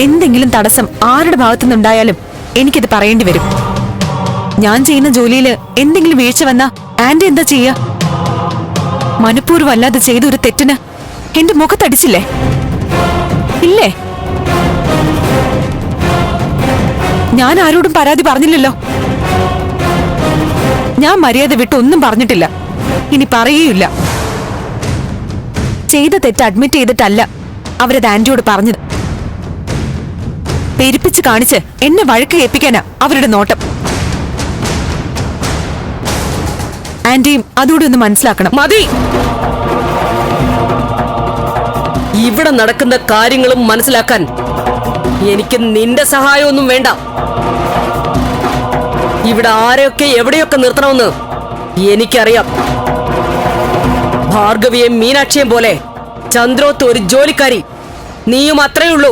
എന്തെങ്കിലും തടസ്സം ആരുടെ ഭാഗത്തുനിന്നുണ്ടായാലും എനിക്കിത് പറയേണ്ടി വരും. ഞാൻ ചെയ്യുന്ന ജോലിയിൽ എന്തെങ്കിലും വീഴ്ച വന്നാ ആന്റി എന്താ ചെയ്യാ? മനഃപൂർവ്വം അല്ലാതെ ചെയ്ത ഒരു തെറ്റിന് എന്റെ മുഖത്തടിച്ചില്ലേ? ഇല്ലേ? ഞാൻ ആരോടും പരാതി പറഞ്ഞില്ലല്ലോ. ഞാൻ മര്യാദ വിട്ട് ഒന്നും പറഞ്ഞിട്ടില്ല, ഇനി പറയുകയില്ല. ചെയ്ത തെറ്റ് അഡ്മിറ്റ് ചെയ്തിട്ടല്ല അവരത് ആന്റിയോട് പറഞ്ഞത്. പെരുപ്പിച്ച് കാണിച്ച് എന്നെ വഴക്ക് കേൾപ്പിക്കാനാ അവരുടെ നോട്ടം. ആന്റിയും അതുകൂടി ഒന്ന് മനസ്സിലാക്കണം. മതി. ഇവിടെ നടക്കുന്ന കാര്യങ്ങളും മനസ്സിലാക്കാൻ എനിക്ക് നിന്റെ സഹായമൊന്നും വേണ്ട. ഇവിടെ ആരെയൊക്കെ എവിടെയൊക്കെ നിർത്തണമെന്ന് എനിക്കറിയാം. ഭാർഗവിയെയും മീനാക്ഷിയെയും പോലെ ചന്ദ്രോത്ത് ഒരു ജോലിക്കാരി നീയും അത്രേ ഉള്ളൂ.